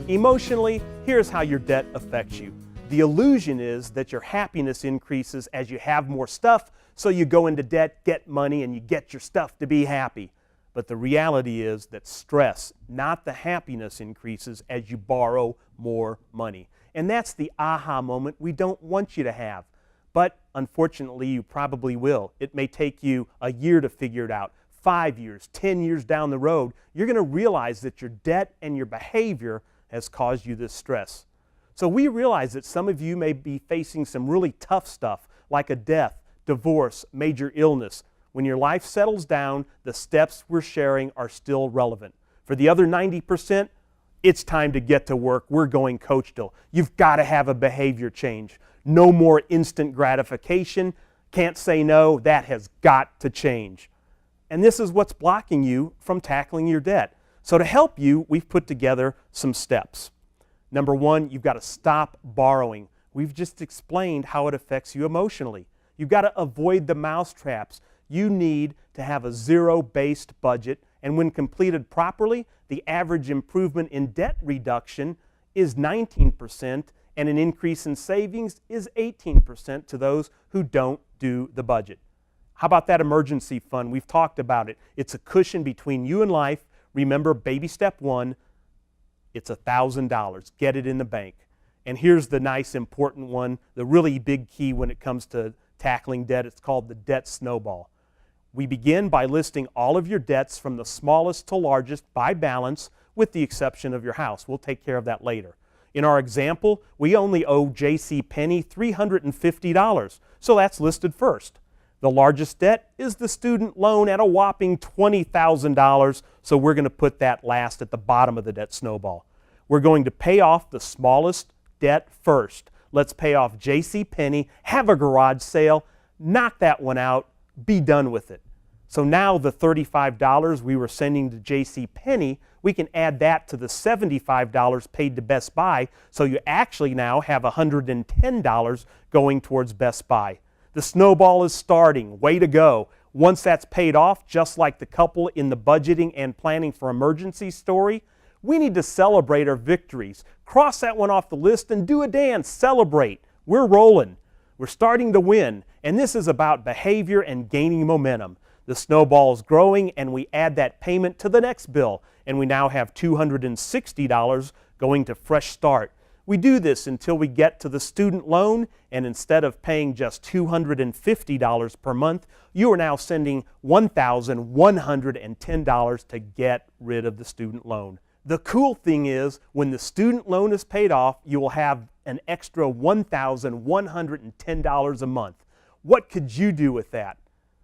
Emotionally, here's how your debt affects you. The illusion is that your happiness increases as you have more stuff, so you go into debt, get money, and you get your stuff to be happy. But the reality is that stress, not the happiness, increases as you borrow more money. And that's the aha moment we don't want you to have. But unfortunately, you probably will. It may take you a year to figure it out. 5 years, 10 years down the road, you're going to realize that your debt and your behavior has caused you this stress. So we realize that some of you may be facing some really tough stuff like a death, divorce, major illness. When your life settles down, the steps we're sharing are still relevant. For the other 90%, it's time to get to work. We're going coachtal. You've got to have a behavior change. No more instant gratification. Can't say no. That has got to change. And this is what's blocking you from tackling your debt. So to help you, we've put together some steps. Number one, you've got to stop borrowing. We've just explained how it affects you emotionally. You've got to avoid the mousetraps. You need to have a zero-based budget, and when completed properly, the average improvement in debt reduction is 19%, and an increase in savings is 18% to those who don't do the budget. How about that emergency fund? We've talked about it. It's a cushion between you and life. Remember, baby step one, it's $1,000. Get it in the bank. And here's the nice, important one, the really big key when it comes to tackling debt. It's called the Debt Snowball. We begin by listing all of your debts from the smallest to largest by balance, with the exception of your house. We'll take care of that later. In our example, we only owe J.C. Penney $350, so that's listed first. The largest debt is the student loan at a whopping $20,000, so we're going to put that last at the bottom of the debt snowball. We're going to pay off the smallest debt first. Let's pay off J.C. Penney, have a garage sale, knock that one out, be done with it. So now the $35 we were sending to J.C. Penney, we can add that to the $75 paid to Best Buy, so you actually now have $110 going towards Best Buy. The snowball is starting. Way to go. Once that's paid off, just like the couple in the budgeting and planning for emergency story, we need to celebrate our victories. Cross that one off the list and do a dance. Celebrate. We're rolling. We're starting to win. And this is about behavior and gaining momentum. The snowball is growing, and we add that payment to the next bill. And we now have $260 going to Fresh Start. We do this until we get to the student loan, and instead of paying just $250 per month, you are now sending $1,110 to get rid of the student loan. The cool thing is, when the student loan is paid off, you will have an extra $1,110 a month. What could you do with that?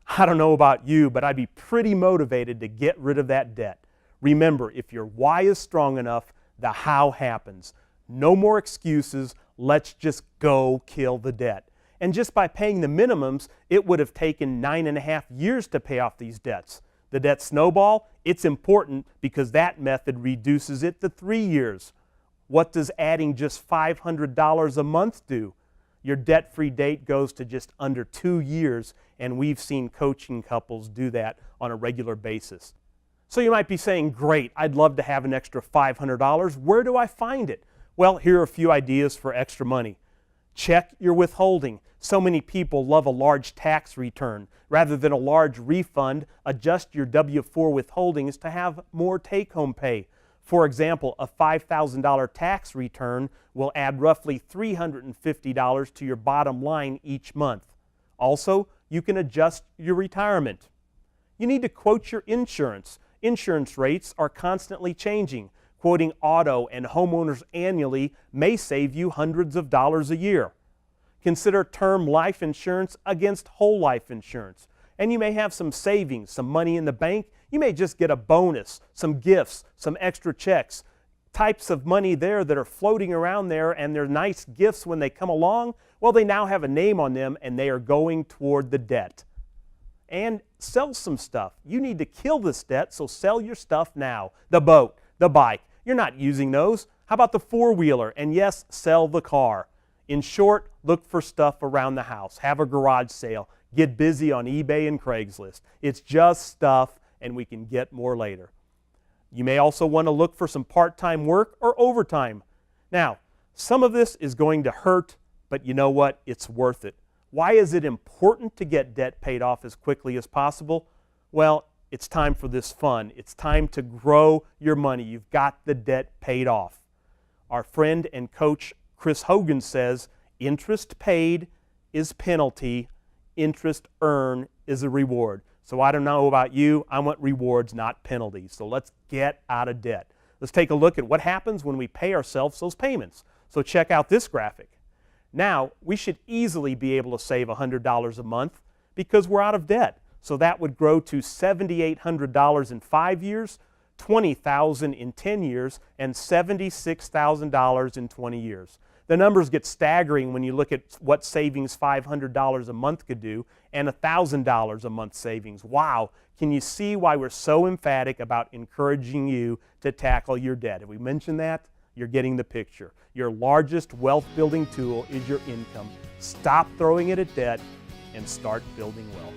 I don't know about you, but I'd be pretty motivated to get rid of that debt. Remember, if your why is strong enough, the how happens. No more excuses. Let's just go kill the debt. And just by paying the minimums, it would have taken 9.5 years to pay off these debts. The debt snowball, it's important because that method reduces it to 3 years. What does adding just $500 a month do? Your debt-free date goes to just under 2 years, and we've seen coaching couples do that on a regular basis. So you might be saying, great, I'd love to have an extra $500. Where do I find it? Well, here are a few ideas for extra money. Check your withholding. So many people love a large tax return. Rather than a large refund, adjust your W-4 withholdings to have more take-home pay. For example, a $5,000 tax return will add roughly $350 to your bottom line each month. Also, you can adjust your retirement. You need to quote your insurance. Insurance rates are constantly changing. Quoting auto and homeowners annually may save you hundreds of dollars a year. Consider term life insurance against whole life insurance. And you may have some savings, some money in the bank. You may just get a bonus, some gifts, some extra checks. Types of money there that are floating around there, and they're nice gifts when they come along. Well, they now have a name on them, and they are going toward the debt. And sell some stuff. You need to kill this debt, so sell your stuff now. The boat, the bike. You're not using those. How about the four-wheeler? And yes, sell the car. In short, look for stuff around the house. Have a garage sale. Get busy on eBay and Craigslist. It's just stuff, and we can get more later. You may also want to look for some part-time work or overtime. Now, some of this is going to hurt, but you know what? It's worth it. Why is it important to get debt paid off as quickly as possible? Well, it's time for this fun. It's time to grow your money. You've got the debt paid off. Our friend and coach Chris Hogan says, interest paid is penalty, interest earned is a reward. So I don't know about you, I want rewards, not penalties. So let's get out of debt. Let's take a look at what happens when we pay ourselves those payments. So check out this graphic. Now, we should easily be able to save $100 a month because we're out of debt. So that would grow to $7,800 in 5 years, $20,000 in 10 years, and $76,000 in 20 years. The numbers get staggering when you look at what savings $500 a month could do and $1,000 a month savings. Wow! Can you see why we're so emphatic about encouraging you to tackle your debt? Have we mentioned that? You're getting the picture. Your largest wealth building tool is your income. Stop throwing it at debt and start building wealth.